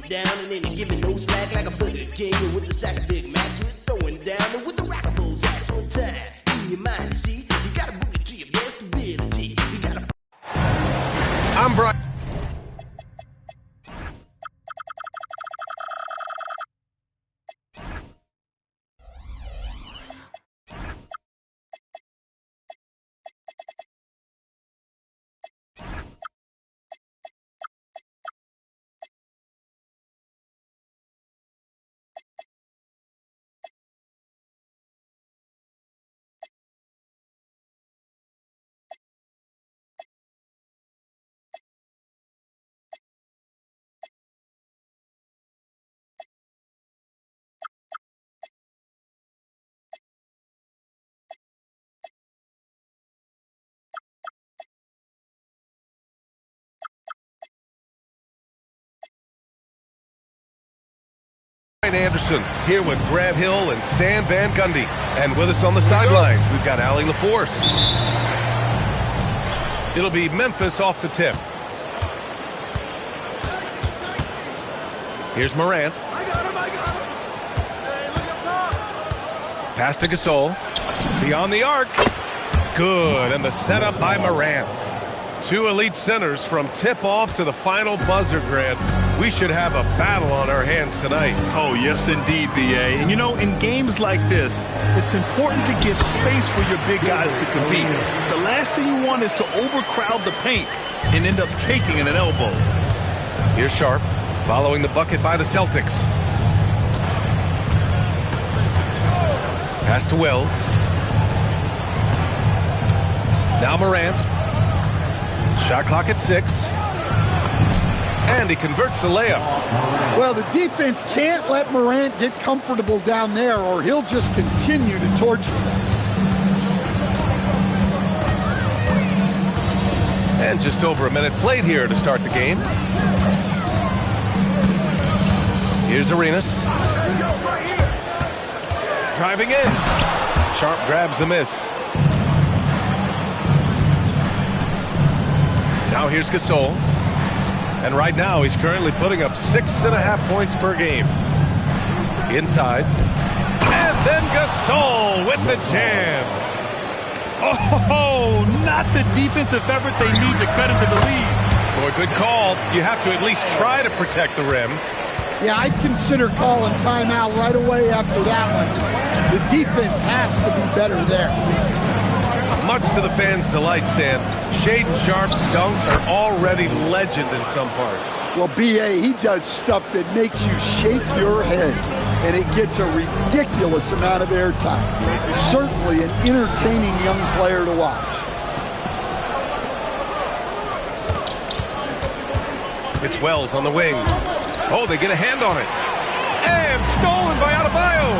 it down and ain't giving no slack like a Burger King with the sack of Big Macs. We're throwing down with the rockables ass on time. In your mind, you see, you gotta boogie to your best ability. You gotta. I'm Brian. Anderson here with Grant Hill and Stan Van Gundy. And with us on the sidelines, we've got Allie LaForce. It'll be Memphis off the tip. Here's Morant. I got him. Hey, look up top. Pass to Gasol. Beyond the arc. Good. And the setup by Morant. Two elite centers from tip-off to the final buzzer, Grant. We should have a battle on our hands tonight. Oh, yes, indeed, B.A. And, you know, in games like this, it's important to give space for your big guys to compete. The last thing you want is to overcrowd the paint and end up taking an elbow. Here's Sharp, following the bucket by the Celtics. Pass to Wells. Now Morant. Shot clock at 6. And he converts the layup. Well, the defense can't let Morant get comfortable down there or he'll just continue to torture them. And just over a minute played here to start the game. Here's Arenas. Driving in. Sharp grabs the miss. Now here's Gasol. And right now he's currently putting up 6.5 points per game. Inside. And then Gasol with the jam. Oh, not the defensive effort they need to cut into the lead. Boy, good call. You have to at least try to protect the rim. Yeah, I'd consider calling timeout right away after that one. The defense has to be better there. Much to the fans' delight, Stan. Shaden Sharp's dunks are already legend in some parts. Well, B.A., he does stuff that makes you shake your head, and it gets a ridiculous amount of airtime. Certainly an entertaining young player to watch. It's Wells on the wing. Oh, they get a hand on it. And stolen by Adebayo.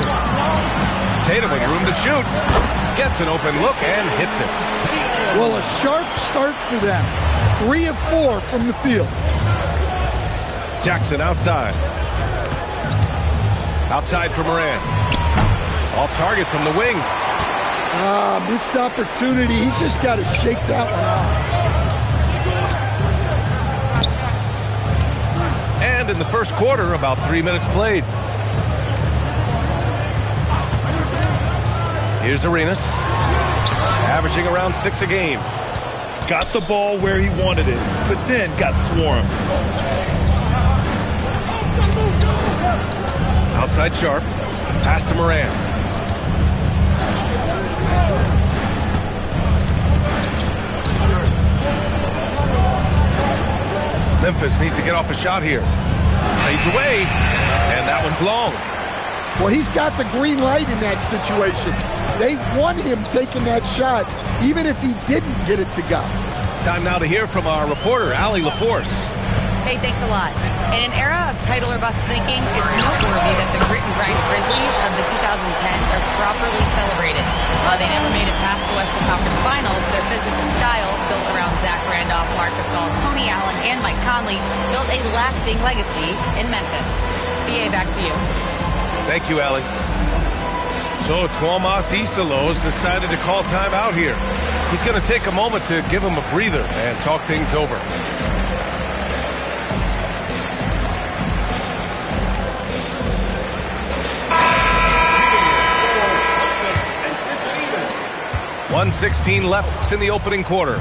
Tatum with room to shoot. Gets an open look and hits it. Well, a sharp start for them. 3 of 4 from the field. Jackson outside. Outside for Morant. Off target from the wing. Missed opportunity. He's just got to shake that one off. And in the first quarter, about 3 minutes played. Here's Arenas, averaging around 6 a game. Got the ball where he wanted it, but then got swarmed. Outside Sharp, pass to Morant. Memphis needs to get off a shot here. Fades away, and that one's long. Well, he's got the green light in that situation. They want him taking that shot, even if he didn't get it to go. Time now to hear from our reporter, Allie LaForce. Hey, thanks a lot. In an era of title or bust thinking, it's noteworthy that the grit and grind Grizzlies of the 2010s are properly celebrated. While they never made it past the Western Conference Finals, their physical style, built around Zach Randolph, Marc Gasol, Tony Allen, and Mike Conley, built a lasting legacy in Memphis. BA, back to you. Thank you, Allie. So Tuomas Isalo has decided to call time out here. He's going to take a moment to give him a breather and talk things over. 1:16 left in the opening quarter.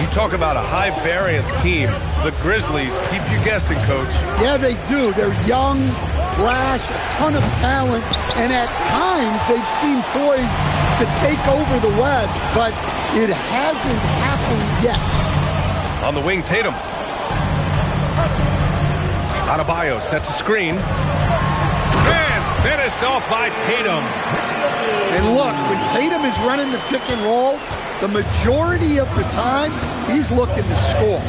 You talk about a high-variance team. The Grizzlies keep you guessing, Coach. Yeah, they do. They're young, brash, a ton of talent, and at times they've seemed poised to take over the West, but it hasn't happened yet. On the wing, Tatum. Adebayo sets a screen. And finished off by Tatum. And look, when Tatum is running the pick and roll, the majority of the time, he's looking to score.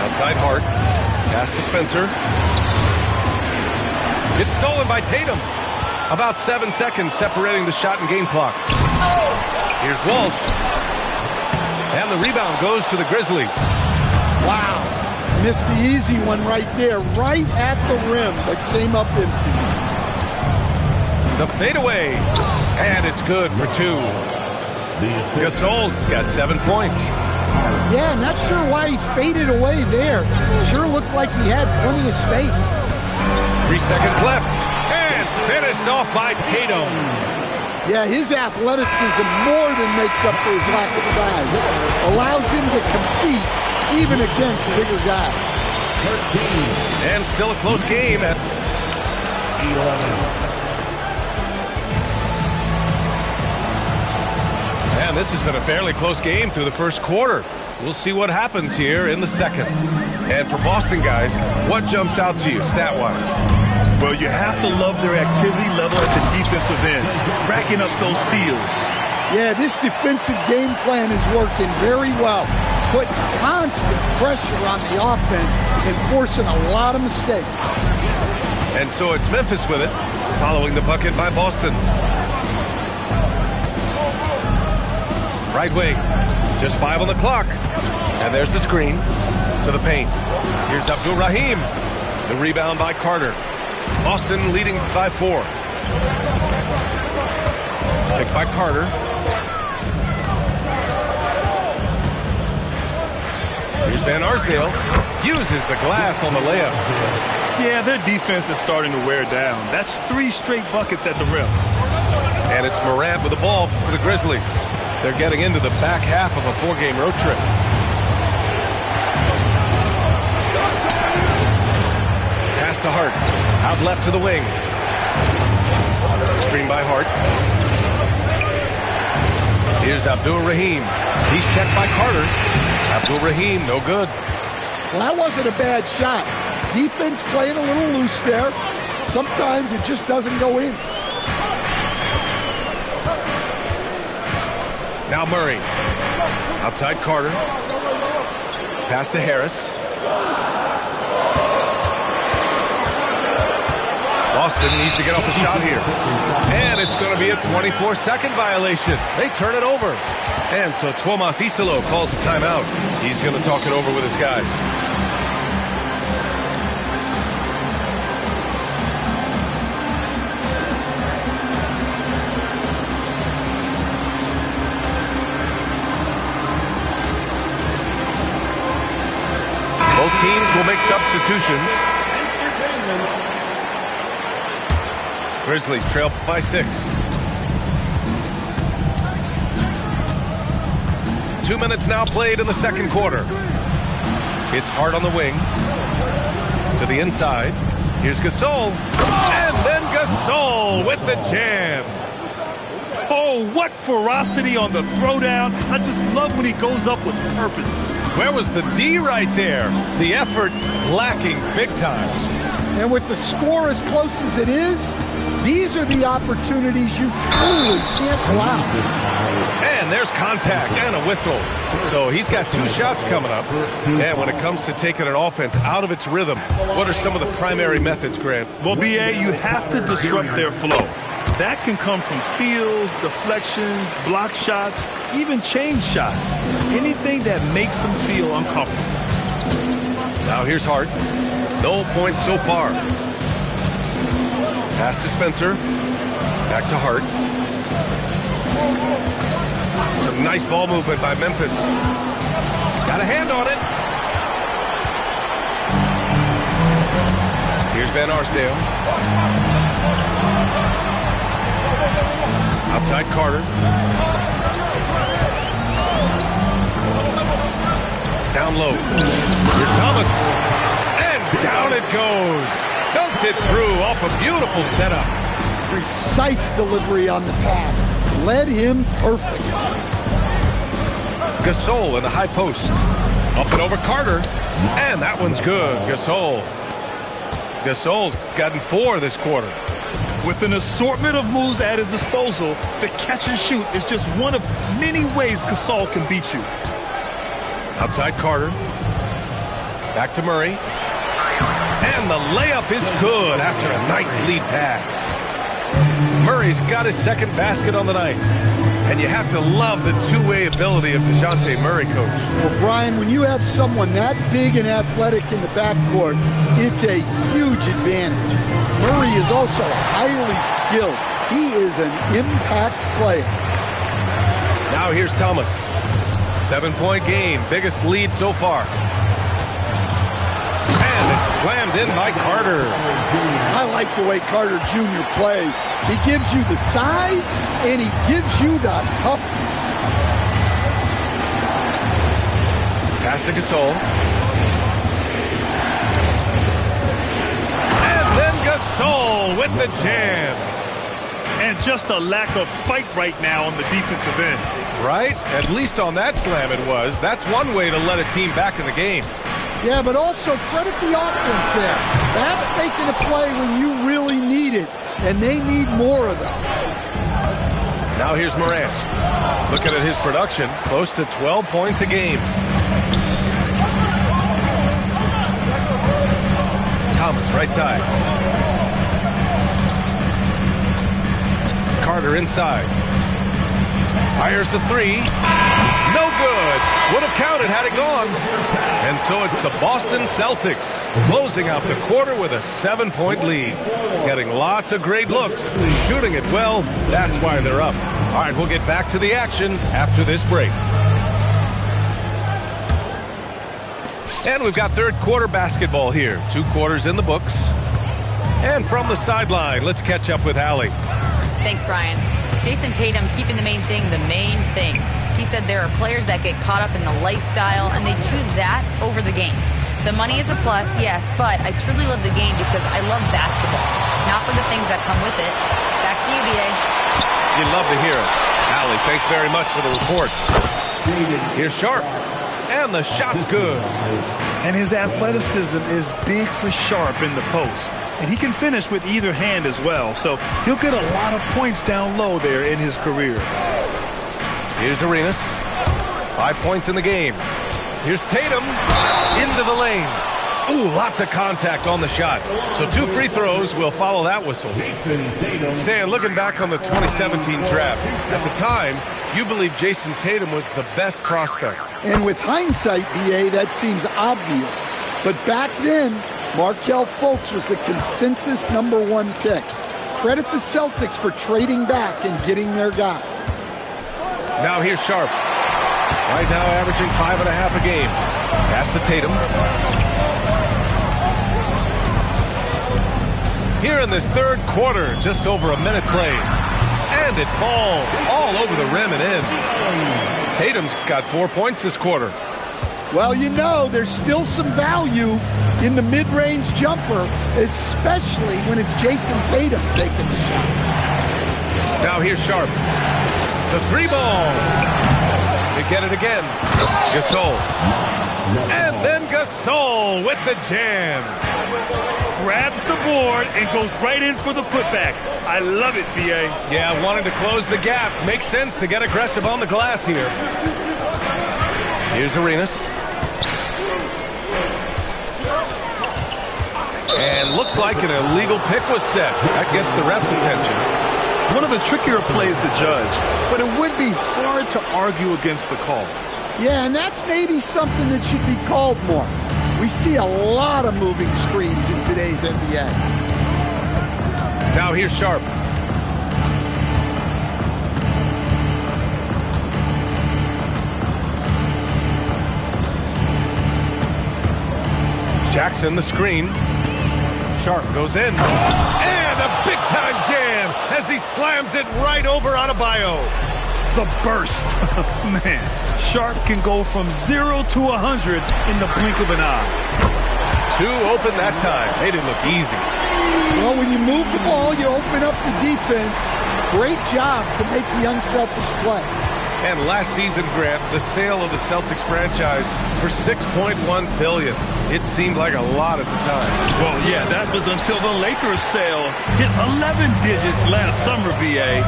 Outside Hart. Pass to Spencer. It's stolen by Tatum. About 7 seconds separating the shot and game clocks. Here's Walsh. And the rebound goes to the Grizzlies. Wow. Missed the easy one right there, right at the rim, but came up empty. The fadeaway. And it's good for 2. Gasol's got 7 points. Yeah, not sure why he faded away there. Sure looked like he had plenty of space. 3 seconds left. And finished off by Tatum. Yeah, his athleticism more than makes up for his lack of size. It allows him to compete even against bigger guys. And still a close game at 11. And this has been a fairly close game through the first quarter. We'll see what happens here in the second. And for Boston guys, what jumps out to you stat-wise? Well, you have to love their activity level at the defensive end, racking up those steals. Yeah, this defensive game plan is working very well. Putting constant pressure on the offense and forcing a lot of mistakes. And so it's Memphis with it, following the bucket by Boston. Right wing, just 5 on the clock. And there's the screen to the paint. Here's Abdul-Rahim. The rebound by Carter. Boston leading by 4. Picked by Carter. Here's Van Arsdale. Uses the glass on the layup. Yeah, their defense is starting to wear down. That's 3 straight buckets at the rim. And it's Morant with the ball for the Grizzlies. They're getting into the back half of a 4-game road trip. Pass to Hart. Out left to the wing. Screen by Hart. Here's Abdul-Rahim. He's checked by Carter. Abdul-Rahim, no good. Well, that wasn't a bad shot. Defense playing a little loose there. Sometimes it just doesn't go in. Now Murray. Outside Carter. Pass to Harris. Boston needs to get off a shot here. And it's going to be a 24-second violation. They turn it over. And so Tuomas Isalo calls the timeout. He's going to talk it over with his guys. Both teams will make substitutions. Grizzlies trail by 6. 2 minutes now played in the second quarter. It's Hart on the wing. To the inside. Here's Gasol. And then Gasol with the jam. Oh, what ferocity on the throwdown. I just love when he goes up with purpose. Where was the D right there? The effort lacking big time. And with the score as close as it is, these are the opportunities you truly can't allow. And there's contact and a whistle. So he's got 2 shots coming up. And when it comes to taking an offense out of its rhythm, what are some of the primary methods, Grant? Well, B.A., you have to disrupt their flow. That can come from steals, deflections, block shots, even change shots. Anything that makes them feel uncomfortable. Now here's Hart. No points so far. Pass to Spencer. Back to Hart. Some nice ball movement by Memphis. Got a hand on it. Here's Van Arsdale. Outside Carter. Down low. Here's Thomas. And down it goes. Dunked it through off a beautiful setup. Precise delivery on the pass. Led him perfect. Gasol in the high post. Up and over Carter. And that one's good. Gasol's gotten 4 this quarter. With an assortment of moves at his disposal, the catch and shoot is just one of many ways Gasol can beat you. Outside Carter. Back to Murray. And the layup is good after a nice lead pass. Murray's got his second basket on the night. And you have to love the two-way ability of DeJounte Murray, Coach. Well, Brian, when you have someone that big and athletic in the backcourt, it's a huge advantage. Murray is also highly skilled. He is an impact player. Now here's Thomas. 7-point game, biggest lead so far. And it's slammed in by Carter. I like the way Carter Jr. plays. He gives you the size, and he gives you the toughness. Pass to Gasol. And then Gasol with the jam. And just a lack of fight right now on the defensive end. Right? At least on that slam it was. That's one way to let a team back in the game. Yeah, but also credit the offense there. That's making a play when you really need it, and they need more of them. Now here's Morant. Looking at his production, close to 12 points a game. Thomas, right side. Carter inside. Fires the three. No good. Would have counted had it gone. And so it's the Boston Celtics closing out the quarter with a 7-point lead. Getting lots of great looks. Shooting it well. That's why they're up. All right, we'll get back to the action after this break. And we've got third quarter basketball here. 2 quarters in the books. And from the sideline, let's catch up with Allie. Thanks, Brian. Jason Tatum keeping the main thing the main thing. He said there are players that get caught up in the lifestyle and they choose that over the game. The money is a plus, yes, but I truly love the game because I love basketball, not for the things that come with it. Back to you, B.A. You'd love to hear it. Allie, thanks very much for the report. Here's Sharp, and the shot's good. And his athleticism is big for Sharp in the post. And he can finish with either hand as well, so he'll get a lot of points down low there in his career. Here's Arenas. 5 points in the game. Here's Tatum into the lane. Ooh, lots of contact on the shot. So 2 free throws will follow that whistle. Stan, looking back on the 2017 draft, at the time, you believe Jason Tatum was the best prospect. And with hindsight, B.A., that seems obvious. But back then, Markelle Fultz was the consensus #1 pick. Credit the Celtics for trading back and getting their guy. Now here's Sharp. Right now averaging 5.5 a game. Pass to Tatum. Here in this third quarter, just over a minute played. And it falls all over the rim and in. Tatum's got 4 points this quarter. Well, you know, there's still some value in the mid-range jumper, especially when it's Jason Tatum taking the shot. Now here's Sharp. The 3 ball. They get it again. Gasol. And then Gasol with the jam. Grabs the board and goes right in for the putback. I love it, B.A. Yeah, wanting to close the gap. Makes sense to get aggressive on the glass here. Here's Arenas. And looks like an illegal pick was set. That gets the ref's attention. One of the trickier plays to judge, but it would be hard to argue against the call. Yeah, and that's maybe something that should be called more. We see a lot of moving screens in today's NBA. Now here's Sharp. Jackson the screen. Sharp goes in. And a big-time jam as he slams it right over Adebayo. The burst. Man, Sharp can go from 0 to 100 in the blink of an eye. Two open that time. Made it look easy. Well, when you move the ball, you open up the defense. Great job to make the unselfish play. And last season, Grant, the sale of the Celtics franchise for $6.1 billion. It seemed like a lot at the time. Well, yeah, that was until the Lakers sale hit 11 digits last summer, BA.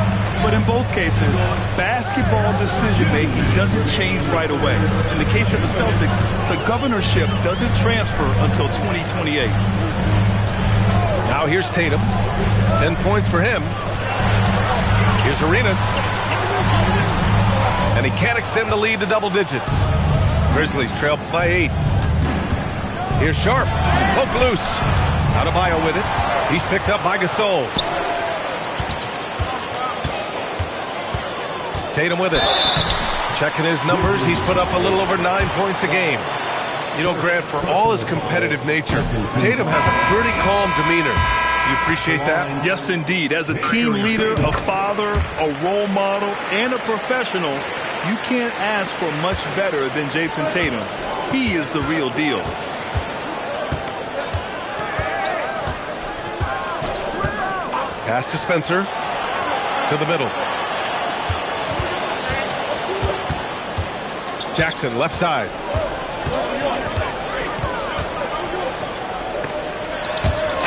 But in both cases, basketball decision-making doesn't change right away. In the case of the Celtics, the governorship doesn't transfer until 2028. Now here's Tatum. 10 points for him. Here's Arenas. And he can't extend the lead to double digits. Grizzlies trail by 8. Here's Sharp. Poke loose. Adebayo with it. He's picked up by Gasol. Tatum with it. Checking his numbers. He's put up a little over 9 points a game. You know, Grant, for all his competitive nature, Tatum has a pretty calm demeanor. You appreciate that? Yes, indeed. As a team leader, a father, a role model, and a professional, you can't ask for much better than Jason Tatum. He is the real deal. Pass to Spencer. To the middle. Jackson, left side.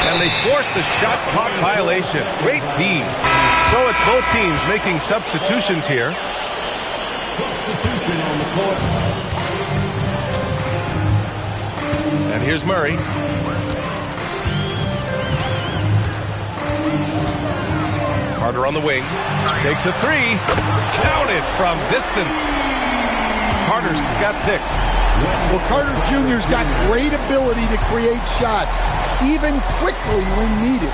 And they force the shot clock violation. Great D. So it's both teams making substitutions here. Substitution on the court. And here's Murray. Carter on the wing. Takes a three. Counted from distance. Carter's got 6. Well, Carter Jr.'s got great ability to create shots, even quickly when needed.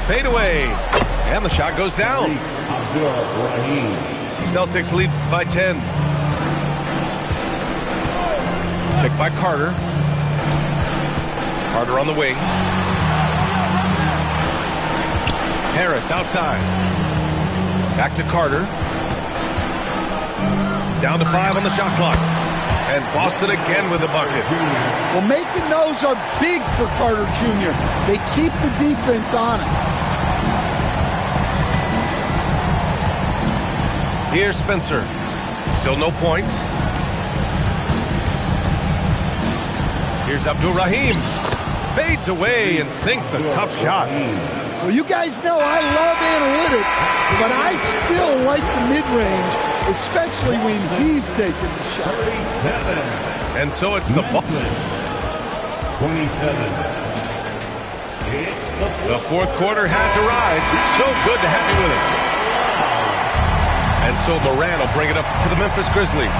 Fade away. And the shot goes down. Celtics lead by 10. Picked by Carter. Carter on the wing. Harris outside. Back to Carter. Down to 5 on the shot clock. And Boston again with the bucket. Well, making those are big for Carter Jr. They keep the defense honest. Here's Spencer. Still no points. Here's Abdul-Rahim. Fades away and sinks a tough shot. Well, you guys know I love analytics, but I still like the mid-range, especially when he's taking the shot. And so it's the ball. 27. The fourth quarter has arrived. So good to have you with us. And so Moran will bring it up for the Memphis Grizzlies.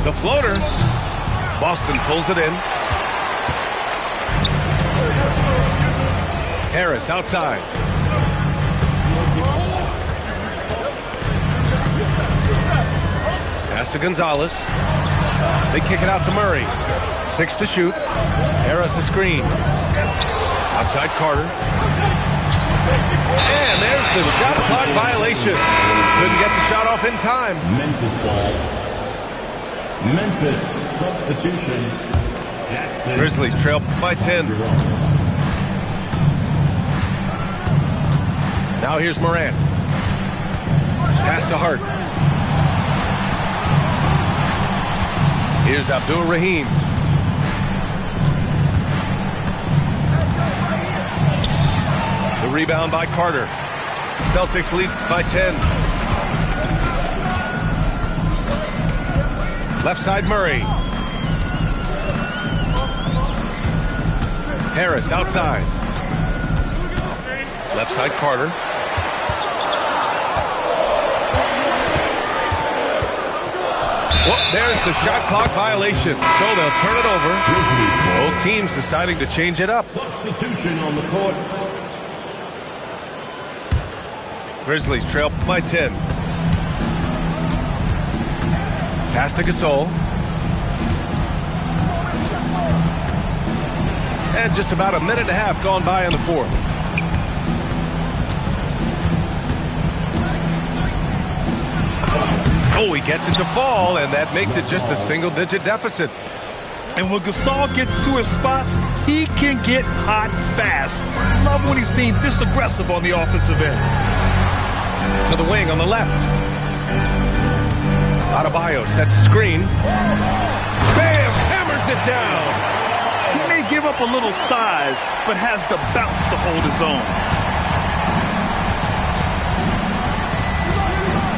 The floater. Boston pulls it in. Harris outside. Pass to Gonzalez. They kick it out to Murray. 6 to shoot. Harris a screen. Outside Carter. And there's the shot clock violation. Couldn't get the shot off in time. Memphis ball. Memphis substitution. Jackson. Grizzlies trail by 10. Now here's Morant. Pass to Hart. Here's Abdul-Rahim. The rebound by Carter. Celtics lead by 10. Left side Murray. Harris outside. Left side Carter. Well, there's the shot clock violation. So they'll turn it over. Both teams deciding to change it up. Substitution on the court. Grizzlies trail by 10. Pass to Gasol. And just about a minute and a half gone by in the fourth. Oh, he gets it to fall, and that makes it just a single-digit deficit. And when Gasol gets to his spots, he can get hot fast. Love when he's being this aggressive on the offensive end. To the wing on the left. Adebayo sets a screen. Bam! Hammers it down. He may give up a little size, but has the bounce to hold his own.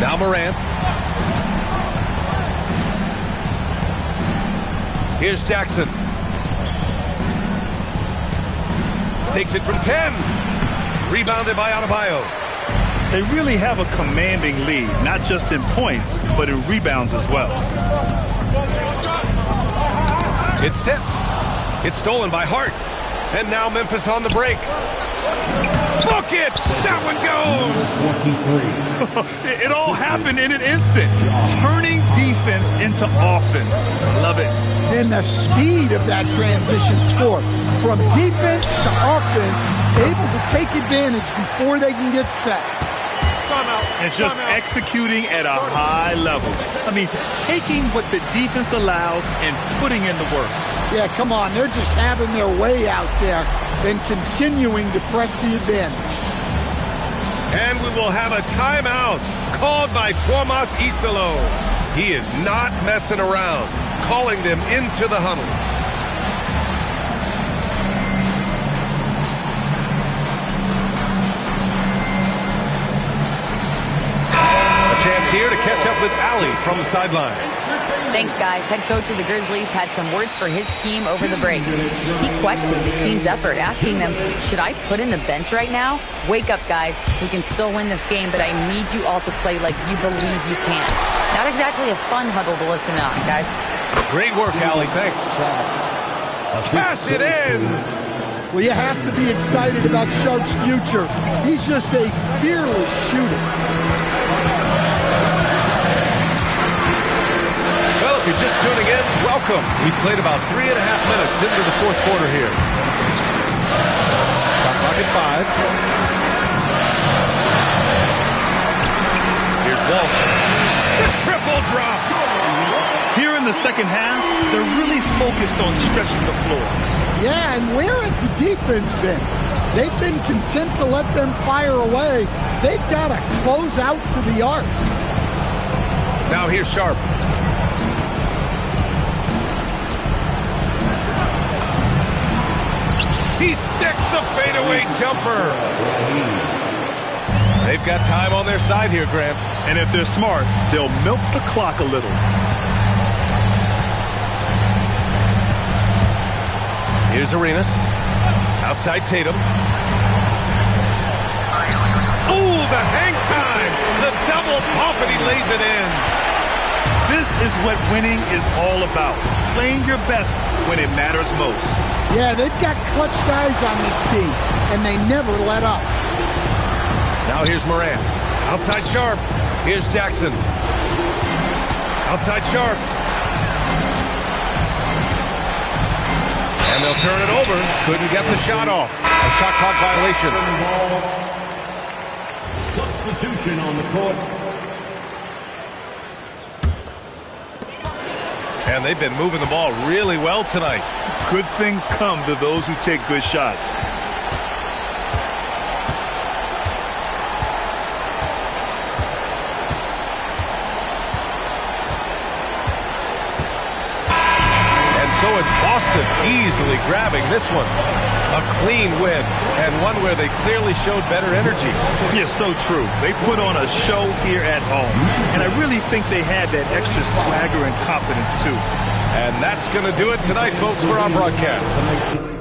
Now Morant. Here's Jackson. Takes it from 10. Rebounded by Adebayo. They really have a commanding lead, not just in points, but in rebounds as well. It's tipped. It's stolen by Hart. And now Memphis on the break. Book it! That one goes! 23. It all happened in an instant. Turning defense into offense. Love it. And the speed of that transition score. From defense to offense, able to take advantage before they can get set. And just executing at a high level. I mean, taking what the defense allows and putting in the work. Yeah, come on. They're just having their way out there and continuing to press the advantage. And we will have a timeout called by Tomas Isalo. He is not messing around, calling them into the huddle. Chance here to catch up with Ali from the sideline. Thanks, guys. Head coach of the Grizzlies had some words for his team over the break. He questioned his team's effort, asking them, should I put in the bench right now? Wake up, guys. We can still win this game, but I need you all to play like you believe you can. Not exactly a fun huddle to listen on, guys. Great work, Ali. Thanks. Pass it in. Well, you have to be excited about Sharp's future. He's just a fearless shooter. Well, if you're just tuning in, welcome. We've played about 3.5 minutes into the fourth quarter here. Shot clock at 5. Here's Walsh. The triple drop. Here in the second half, they're really focused on stretching the floor. Yeah, and where has the defense been? They've been content to let them fire away. They've got to close out to the arc. Now here's Sharp. He sticks the fadeaway jumper. They've got time on their side here, Grant. And if they're smart, they'll milk the clock a little. Here's Arenas. Outside Tatum. Ooh, the hang time. The double pump, and he lays it in. This is what winning is all about. Playing your best when it matters most. Yeah, they've got clutch guys on this team, and they never let up. Now here's Morant. Outside Sharp. Here's Jackson. Outside Sharp. And they'll turn it over. Couldn't get the shot off. A shot clock violation. Substitution on the court. And they've been moving the ball really well tonight. Good things come to those who take good shots. So it's Boston easily grabbing this one. A clean win, and one where they clearly showed better energy. Yeah, so true. They put on a show here at home, and I really think they had that extra swagger and confidence, too. And that's going to do it tonight, folks, for our broadcast.